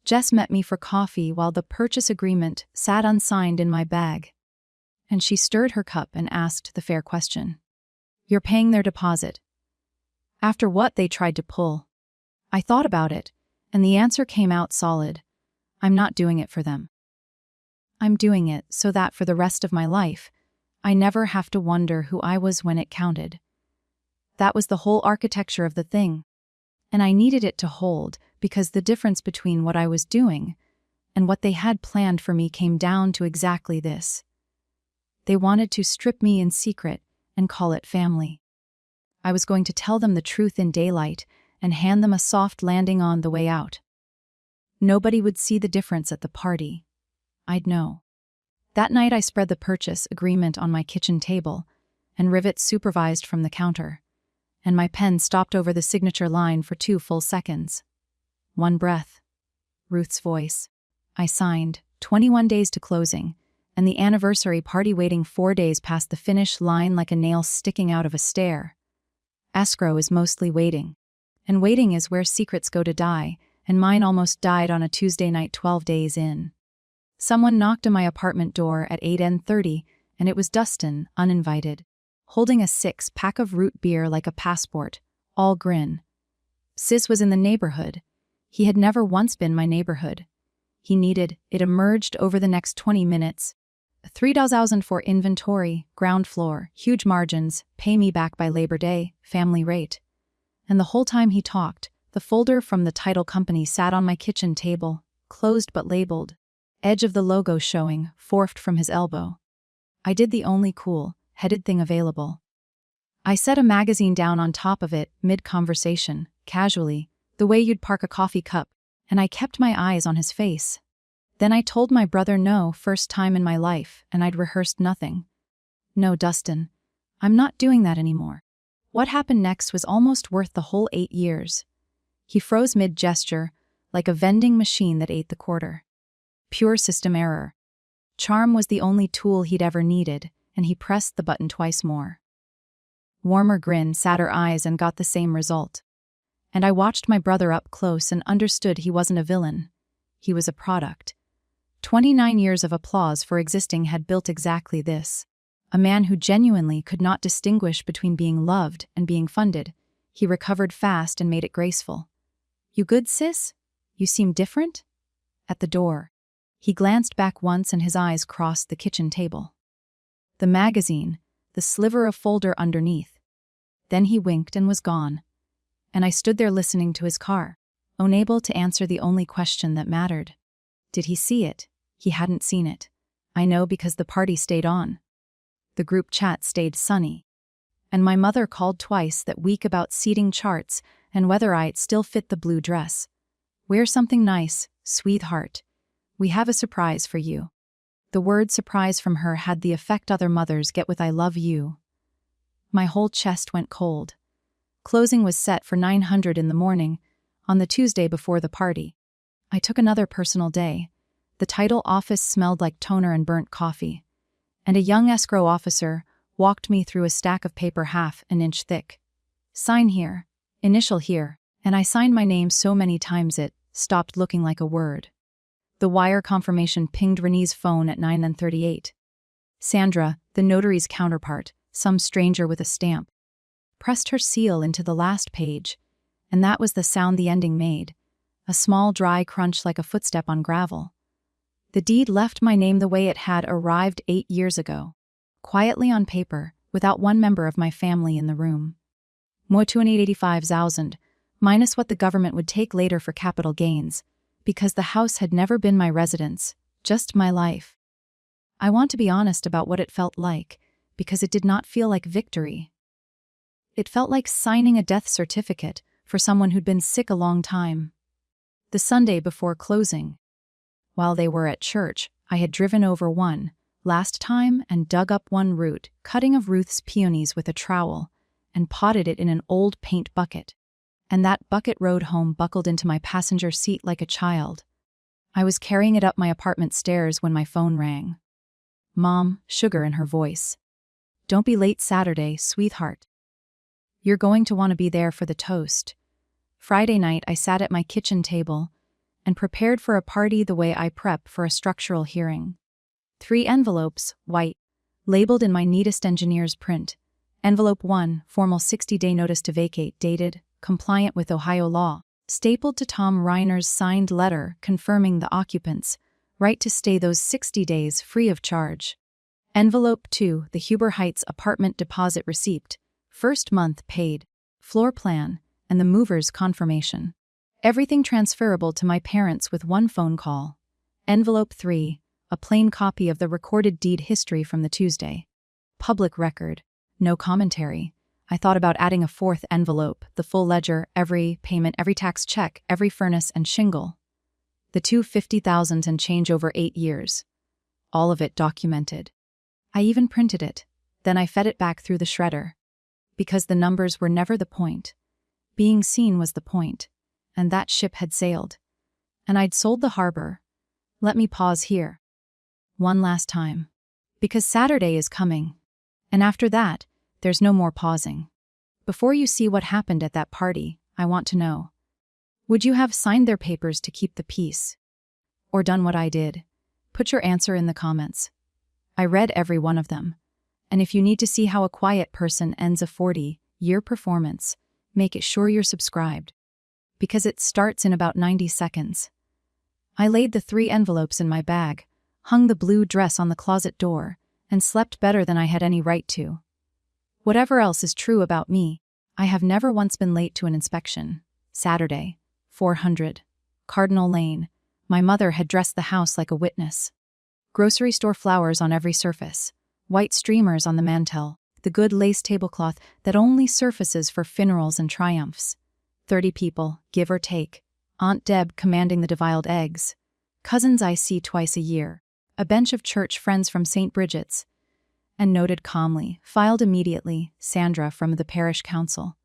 Jess met me for coffee while the purchase agreement sat unsigned in my bag, and she stirred her cup and asked the fair question. "You're paying their deposit. After what they tried to pull." I thought about it, and the answer came out solid. I'm not doing it for them. I'm doing it so that for the rest of my life, I never have to wonder who I was when it counted. That was the whole architecture of the thing, and I needed it to hold because the difference between what I was doing And what they had planned for me came down to exactly this. They wanted to strip me in secret and call it family. I was going to tell them the truth in daylight and hand them a soft landing on the way out. Nobody would see the difference at the party. I'd know. That night I spread the purchase agreement on my kitchen table, and rivets supervised from the counter, and my pen stopped over the signature line for 2 full seconds. One breath. Ruth's voice. I signed, 21 days to closing, and the anniversary party waiting 4 days past the finish line like a nail sticking out of a stair. Escrow is mostly waiting. And waiting is where secrets go to die, and mine almost died on a Tuesday night 12 days in. Someone knocked on my apartment door at 8:30, and it was Dustin, uninvited, holding a 6-pack of root beer like a passport, all grin. Sis was in the neighborhood. He had never once been my neighborhood. He needed, it emerged over the next 20 minutes. $3,000 for inventory, ground floor, huge margins, pay me back by Labor Day, family rate. And the whole time he talked, the folder from the title company sat on my kitchen table, closed but labeled, edge of the logo showing, forked from his elbow. I did the only cool, headed thing available. I set a magazine down on top of it, mid-conversation, casually, the way you'd park a coffee cup, and I kept my eyes on his face. Then I told my brother no, first time in my life, and I'd rehearsed nothing. No, Dustin, I'm not doing that anymore. What happened next was almost worth the whole 8 years. He froze mid-gesture, like a vending machine that ate the quarter. Pure system error. Charm was the only tool he'd ever needed, and he pressed the button twice more. Warmer grin, sadder eyes, and got the same result. And I watched my brother up close and understood he wasn't a villain. He was a product. 29 years of applause for existing had built exactly this. A man who genuinely could not distinguish between being loved and being funded. He recovered fast and made it graceful. You good, sis? You seem different? At the door. He glanced back once and his eyes crossed the kitchen table. The magazine, the sliver of folder underneath. Then he winked and was gone. And I stood there listening to his car, unable to answer the only question that mattered. Did he see it? He hadn't seen it. I know because the party stayed on. The group chat stayed sunny. And my mother called twice that week about seating charts and whether I'd still fit the blue dress. Wear something nice, sweetheart. We have a surprise for you. The word surprise from her had the effect other mothers get with I love you. My whole chest went cold. Closing was set for 9:00 in the morning, on the Tuesday before the party. I took another personal day. The title office smelled like toner and burnt coffee. And a young escrow officer walked me through a stack of paper half an inch thick. Sign here, initial here, and I signed my name so many times it stopped looking like a word. The wire confirmation pinged Renee's phone at 9:38. Sandra, the notary's counterpart, some stranger with a stamp, pressed her seal into the last page, and that was the sound the ending made, a small dry crunch like a footstep on gravel. The deed left my name the way it had arrived 8 years ago, quietly on paper, without one member of my family in the room. More $285,000, minus what the government would take later for capital gains, because the house had never been my residence, just my life. I want to be honest about what it felt like, because it did not feel like victory. It felt like signing a death certificate for someone who'd been sick a long time. The Sunday before closing. While they were at church, I had driven over one, last time, and dug up one root, cutting of Ruth's peonies with a trowel, and potted it in an old paint bucket. And that bucket rode home buckled into my passenger seat like a child. I was carrying it up my apartment stairs when my phone rang. Mom, sugar in her voice. Don't be late Saturday, sweetheart. You're going to want to be there for the toast. Friday night I sat at my kitchen table and prepared for a party the way I prep for a structural hearing. 3 envelopes, white, labeled in my neatest engineer's print. Envelope 1, formal 60-day notice to vacate, dated, compliant with Ohio law, stapled to Tom Reiner's signed letter confirming the occupants' right to stay those 60 days free of charge. Envelope 2, the Huber Heights apartment deposit receipt, first month paid, floor plan, and the mover's confirmation. Everything transferable to my parents with one phone call. Envelope 3, a plain copy of the recorded deed history from the Tuesday. Public record. No commentary. I thought about adding a fourth envelope, the full ledger, every payment, every tax check, every furnace and shingle. The 250,000 and change over 8 years. All of it documented. I even printed it. Then I fed it back through the shredder. Because the numbers were never the point. Being seen was the point. And that ship had sailed. And I'd sold the harbor. Let me pause here. One last time. Because Saturday is coming. And after that, there's no more pausing. Before you see what happened at that party, I want to know. Would you have signed their papers to keep the peace? Or done what I did? Put your answer in the comments. I read every one of them. And if you need to see how a quiet person ends a 40-year performance, make it sure you're subscribed. Because it starts in about 90 seconds. I laid the 3 envelopes in my bag, hung the blue dress on the closet door, and slept better than I had any right to. Whatever else is true about me, I have never once been late to an inspection. Saturday, 400. Cardinal Lane. My mother had dressed the house like a witness. Grocery store flowers on every surface. White streamers on the mantel. The good lace tablecloth that only surfaces for funerals and triumphs. 30 people, give or take. Aunt Deb commanding the deviled eggs. Cousins I see twice a year. A bench of church friends from St. Bridget's. And noted calmly, filed immediately, Sandra from the parish council.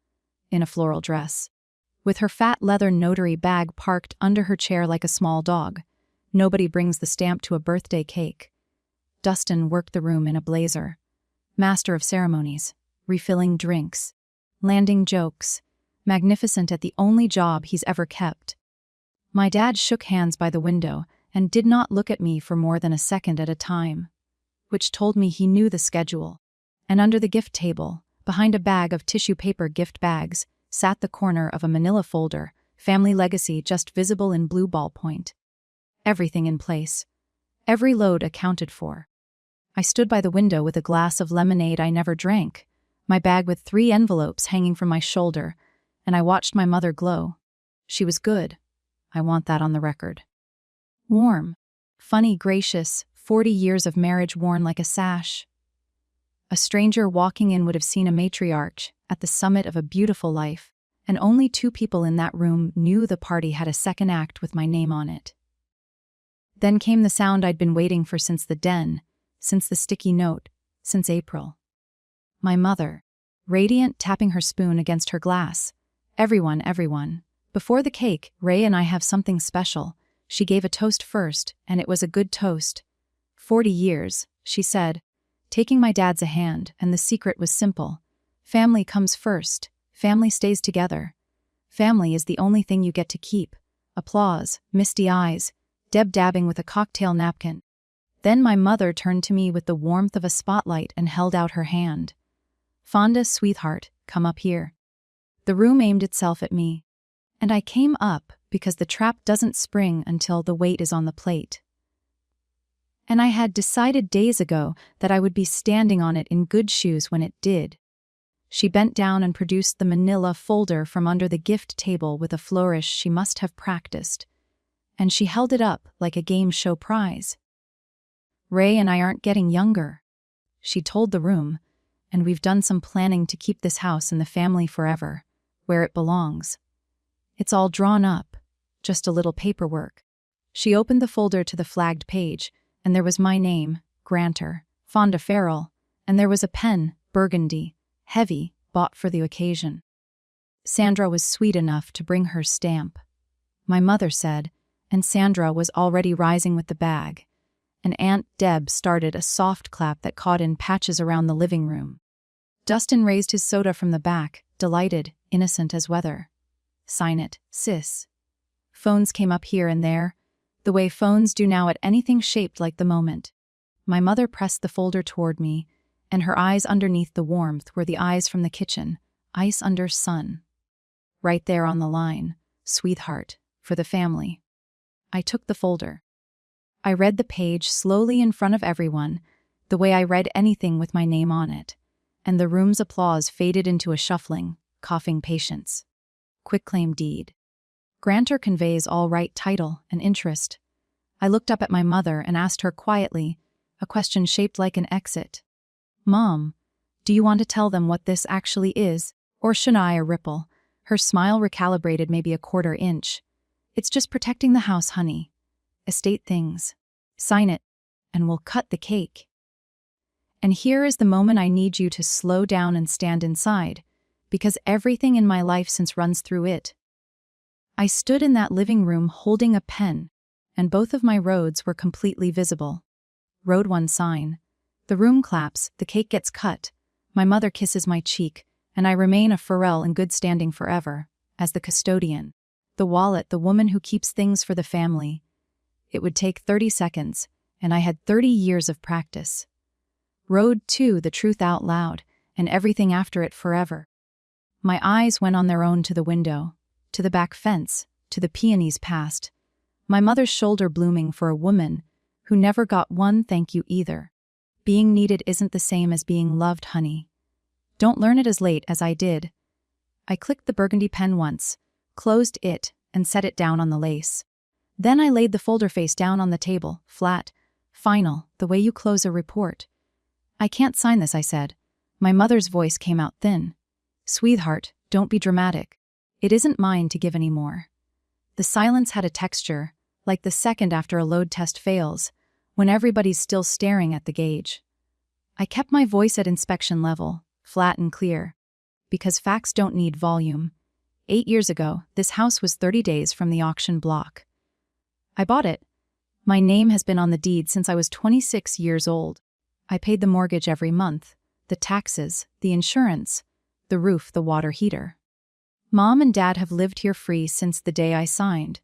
In a floral dress. With her fat leather notary bag parked under her chair like a small dog. Nobody brings the stamp to a birthday cake. Dustin worked the room in a blazer. Master of ceremonies. Refilling drinks. Landing jokes. Magnificent at the only job he's ever kept. My dad shook hands by the window and did not look at me for more than a second at a time, which told me he knew the schedule. And under the gift table, behind a bag of tissue paper gift bags, sat the corner of a manila folder, family legacy just visible in blue ballpoint. Everything in place. Every load accounted for. I stood by the window with a glass of lemonade I never drank, my bag with 3 envelopes hanging from my shoulder, and I watched my mother glow. She was good. I want that on the record. Warm. Funny, gracious, 40 years of marriage worn like a sash. A stranger walking in would have seen a matriarch at the summit of a beautiful life, and only 2 people in that room knew the party had a second act with my name on it. Then came the sound I'd been waiting for since the den, since the sticky note, since April. My mother, radiant, tapping her spoon against her glass. Everyone. Before the cake, Ray and I have something special. She gave a toast first, and it was a good toast. 40 years, she said, taking my dad's a hand, and the secret was simple. Family comes first. Family stays together. Family is the only thing you get to keep. Applause, misty eyes, Deb dabbing with a cocktail napkin. Then my mother turned to me with the warmth of a spotlight and held out her hand. Fonda, sweetheart, come up here. The room aimed itself at me. And I came up because the trap doesn't spring until the weight is on the plate. And I had decided days ago that I would be standing on it in good shoes when it did. She bent down and produced the manila folder from under the gift table with a flourish she must have practiced. And she held it up like a game show prize. Ray and I aren't getting younger, she told the room, and we've done some planning to keep this house in the family forever, where it belongs. It's all drawn up, just a little paperwork. She opened the folder to the flagged page, and there was my name, Granter, Fonda Farrell, and there was a pen, burgundy, heavy, bought for the occasion. Sandra was sweet enough to bring her stamp. My mother said, and Sandra was already rising with the bag, and Aunt Deb started a soft clap that caught in patches around the living room. Dustin raised his soda from the back, delighted, innocent as weather. Sign it, sis. Phones came up here and there, the way phones do now at anything shaped like the moment. My mother pressed the folder toward me, and her eyes underneath the warmth were the eyes from the kitchen, ice under sun. Right there on the line, sweetheart, for the family. I took the folder. I read the page slowly in front of everyone, the way I read anything with my name on it, and the room's applause faded into a shuffling, coughing patience. Quitclaim deed. Granter conveys all right title and interest. I looked up at my mother and asked her quietly, a question shaped like an exit. "Mom, do you want to tell them what this actually is, or should I?" A ripple. Her smile recalibrated maybe a quarter inch. "It's just protecting the house, honey. Estate things. Sign it, and we'll cut the cake." And here is the moment I need you to slow down and stand inside, because everything in my life since runs through it. I stood in that living room holding a pen, and both of my roads were completely visible. Road 1 sign. The room claps, the cake gets cut, my mother kisses my cheek, and I remain a Pharrell in good standing forever, as the custodian, the wallet, the woman who keeps things for the family. It would take 30 seconds, and I had 30 years of practice. Road 2, the truth out loud, and everything after it forever. My eyes went on their own to the window, to the back fence, to the peonies past. My mother's shoulder blooming for a woman who never got one thank you either. Being needed isn't the same as being loved, honey. Don't learn it as late as I did. I clicked the burgundy pen once, closed it, and set it down on the lace. Then I laid the folder face down on the table, flat, final, the way you close a report. "I can't sign this," I said. My mother's voice came out thin. "Sweetheart, don't be dramatic. It isn't mine to give anymore." The silence had a texture, like the second after a load test fails, when everybody's still staring at the gauge. I kept my voice at inspection level, flat and clear. Because facts don't need volume. 8 years ago, this house was 30 days from the auction block. I bought it. My name has been on the deed since I was 26 years old. I paid the mortgage every month, the taxes, the insurance, the roof, the water heater. Mom and Dad have lived here free since the day I signed.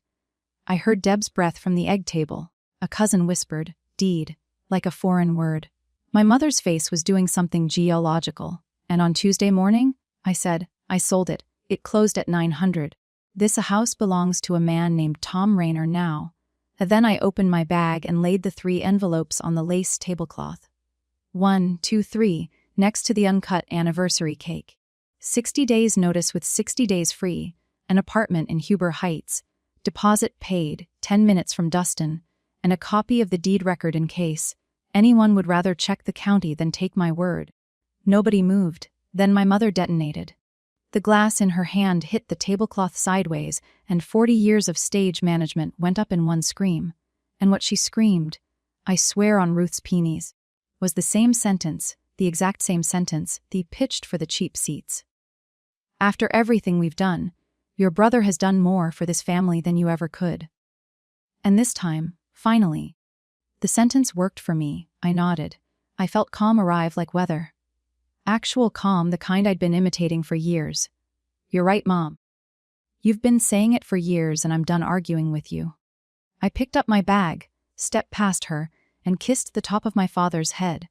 I heard Deb's breath from the egg table. A cousin whispered, "Deed," like a foreign word. My mother's face was doing something geological, and on Tuesday morning, I said, "I sold it. It closed at 900. This house belongs to a man named Tom Rayner now." And then I opened my bag and laid the 3 envelopes on the lace tablecloth. 1, 2, 3, next to the uncut anniversary cake. 60 days notice with 60 days free, an apartment in Huber Heights, deposit paid, 10 minutes from Dustin, and a copy of the deed record in case anyone would rather check the county than take my word. Nobody moved. Then my mother detonated. The glass in her hand hit the tablecloth sideways, and 40 years of stage management went up in one scream. And what she screamed, I swear on Ruth's peonies, was the same sentence, the exact same sentence, the pitched for the cheap seats. "After everything we've done, your brother has done more for this family than you ever could." And this time, finally, the sentence worked for me. I nodded. I felt calm arrive like weather. Actual calm, the kind I'd been imitating for years. "You're right, Mom. You've been saying it for years, and I'm done arguing with you." I picked up my bag, stepped past her, and kissed the top of my father's head.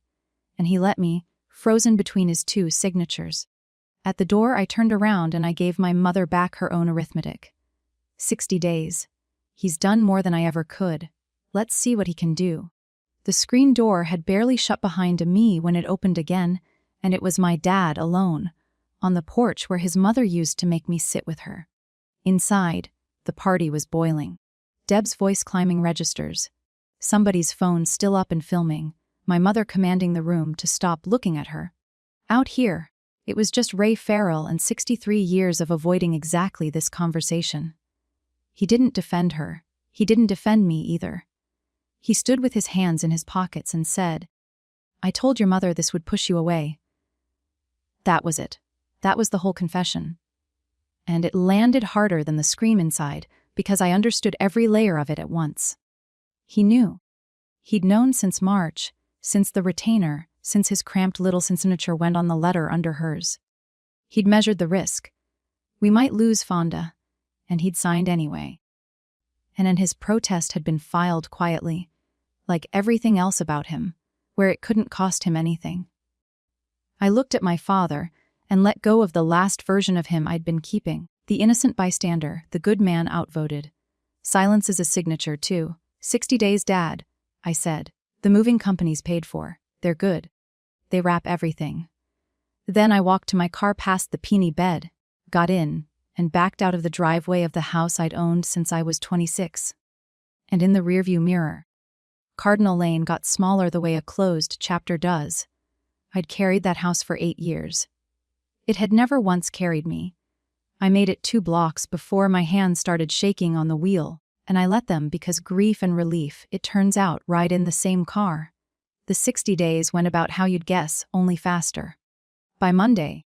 And he let me, frozen between his 2 signatures. At the door, I turned around and I gave my mother back her own arithmetic. 60 days. He's done more than I ever could. Let's see what he can do. The screen door had barely shut behind me when it opened again, and it was my dad alone, on the porch where his mother used to make me sit with her. Inside, the party was boiling. Deb's voice climbing registers. Somebody's phone still up and filming, my mother commanding the room to stop looking at her. Out here, it was just Ray Farrell and 63 years of avoiding exactly this conversation. He didn't defend her. He didn't defend me either. He stood with his hands in his pockets and said, "I told your mother this would push you away." That was it. That was the whole confession. And it landed harder than the scream inside, because I understood every layer of it at once. He knew. He'd known since March, since the retainer, since his cramped little signature went on the letter under hers. He'd measured the risk. We might lose Fonda, and he'd signed anyway. And then his protest had been filed quietly, like everything else about him, where it couldn't cost him anything. I looked at my father and let go of the last version of him I'd been keeping, the innocent bystander, the good man outvoted. "Silence is a signature, too. 60 days, Dad," I said. "The moving company's paid for. They're good. They wrap everything." Then I walked to my car past the peony bed, got in, and backed out of the driveway of the house I'd owned since I was 26. And in the rearview mirror, Cardinal Lane got smaller the way a closed chapter does. I'd carried that house for 8 years. It had never once carried me. I made it 2 blocks before my hands started shaking on the wheel, and I let them because grief and relief, it turns out, ride in the same car. The 60 days went about how you'd guess, only faster. By Monday,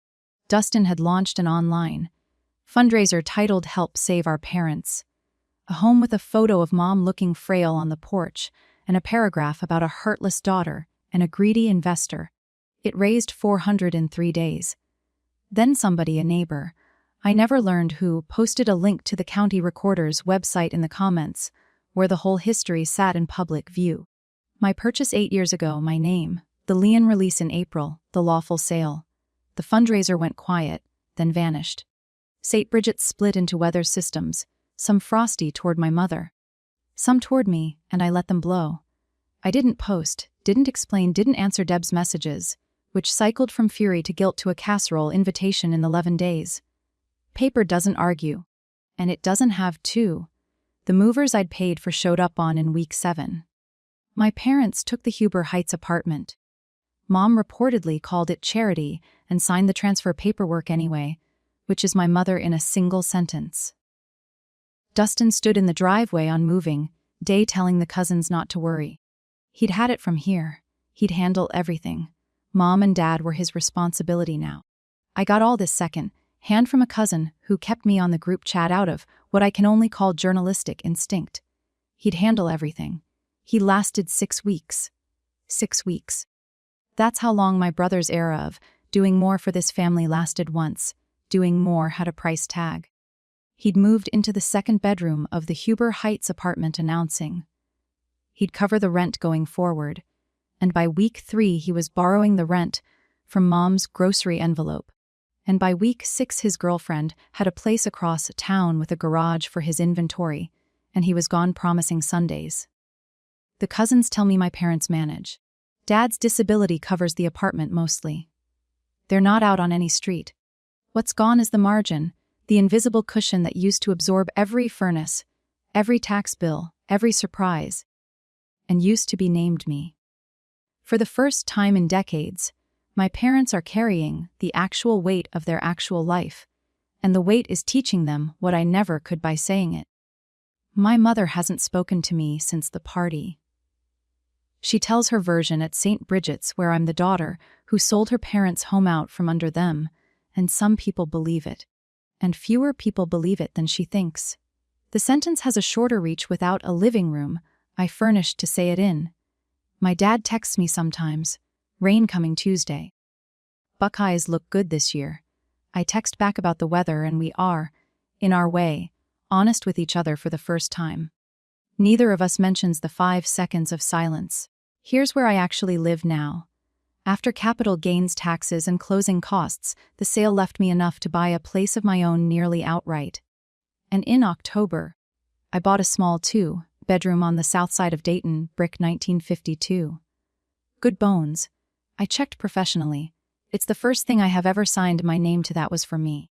Dustin had launched an online fundraiser titled Help Save Our Parents. A home with a photo of Mom looking frail on the porch, and a paragraph about a heartless daughter and a greedy investor. It raised $400 in 3 days. Then somebody, a neighbor, I never learned who, posted a link to the county recorder's website in the comments, where the whole history sat in public view. My purchase 8 years ago, my name, the lien release in April, the lawful sale. The fundraiser went quiet, then vanished. St. Bridget's split into weather systems, some frosty toward my mother, some toward me, and I let them blow. I didn't post, didn't explain, didn't answer Deb's messages, which cycled from fury to guilt to a casserole invitation in 11 days. Paper doesn't argue, and it doesn't have to. The movers I'd paid for showed up on in week 7. My parents took the Huber Heights apartment. Mom reportedly called it charity and signed the transfer paperwork anyway, which is my mother in a single sentence. Dustin stood in the driveway on moving day telling the cousins not to worry. He'd had it from here. He'd handle everything. Mom and Dad were his responsibility now. I got all this second hand from a cousin who kept me on the group chat out of what I can only call journalistic instinct. He'd handle everything. He lasted 6 weeks. 6 weeks. That's how long my brother's era of doing more for this family lasted once. Doing more had a price tag. He'd moved into the 2nd bedroom of the Huber Heights apartment announcing he'd cover the rent going forward, and by week 3 he was borrowing the rent from Mom's grocery envelope. And by week 6 his girlfriend had a place across town with a garage for his inventory, and he was gone promising Sundays. The cousins tell me my parents manage. Dad's disability covers the apartment mostly. They're not out on any street. What's gone is the margin, the invisible cushion that used to absorb every furnace, every tax bill, every surprise, and used to be named me. For the first time in decades, my parents are carrying the actual weight of their actual life, and the weight is teaching them what I never could by saying it. My mother hasn't spoken to me since the party. She tells her version at St. Bridget's, where I'm the daughter who sold her parents' home out from under them, and some people believe it. And fewer people believe it than she thinks. The sentence has a shorter reach without a living room I furnished to say it in. My dad texts me sometimes, rain coming Tuesday. Buckeyes look good this year. I text back about the weather and we are, in our way, honest with each other for the first time. Neither of us mentions the 5 seconds of silence. Here's where I actually live now. After capital gains taxes and closing costs, the sale left me enough to buy a place of my own nearly outright. And in October, I bought a small 2-bedroom on the south side of Dayton, brick 1952. Good bones. I checked professionally. It's the first thing I have ever signed my name to that was for me.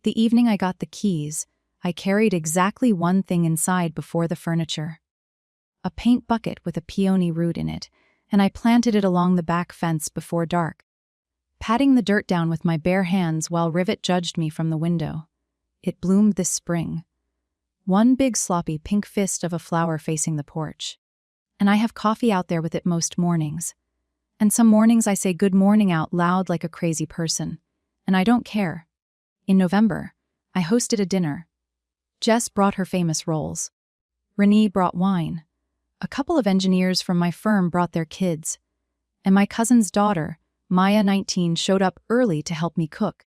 The evening I got the keys, I carried exactly one thing inside before the furniture. A paint bucket with a peony root in it, and I planted it along the back fence before dark, patting the dirt down with my bare hands while Rivet judged me from the window. It bloomed this spring. One big sloppy pink fist of a flower facing the porch. And I have coffee out there with it most mornings. And some mornings I say good morning out loud like a crazy person. And I don't care. In November, I hosted a dinner. Jess brought her famous rolls. Renee brought wine. A couple of engineers from my firm brought their kids. And my cousin's daughter, Maya 19, showed up early to help me cook.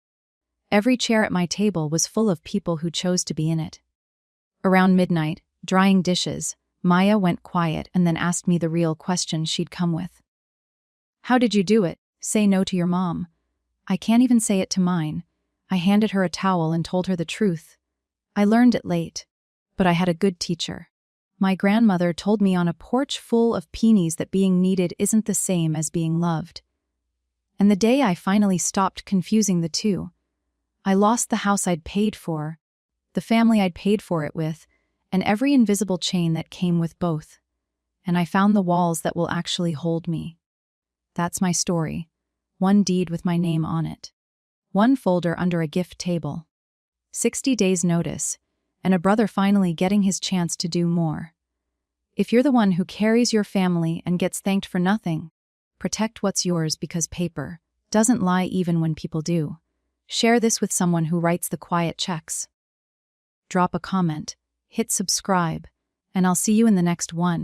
Every chair at my table was full of people who chose to be in it. Around midnight, drying dishes, Maya went quiet and then asked me the real question she'd come with. How did you do it? Say no to your mom. I can't even say it to mine. I handed her a towel and told her the truth. I learned it late, but I had a good teacher. My grandmother told me on a porch full of peonies that being needed isn't the same as being loved. And the day I finally stopped confusing the two, I lost the house I'd paid for, the family I'd paid for it with, and every invisible chain that came with both. And I found the walls that will actually hold me. That's my story. One deed with my name on it. One folder under a gift table. 60 days notice, and a brother finally getting his chance to do more. If you're the one who carries your family and gets thanked for nothing, protect what's yours because paper doesn't lie even when people do. Share this with someone who writes the quiet checks. Drop a comment, hit subscribe, and I'll see you in the next one.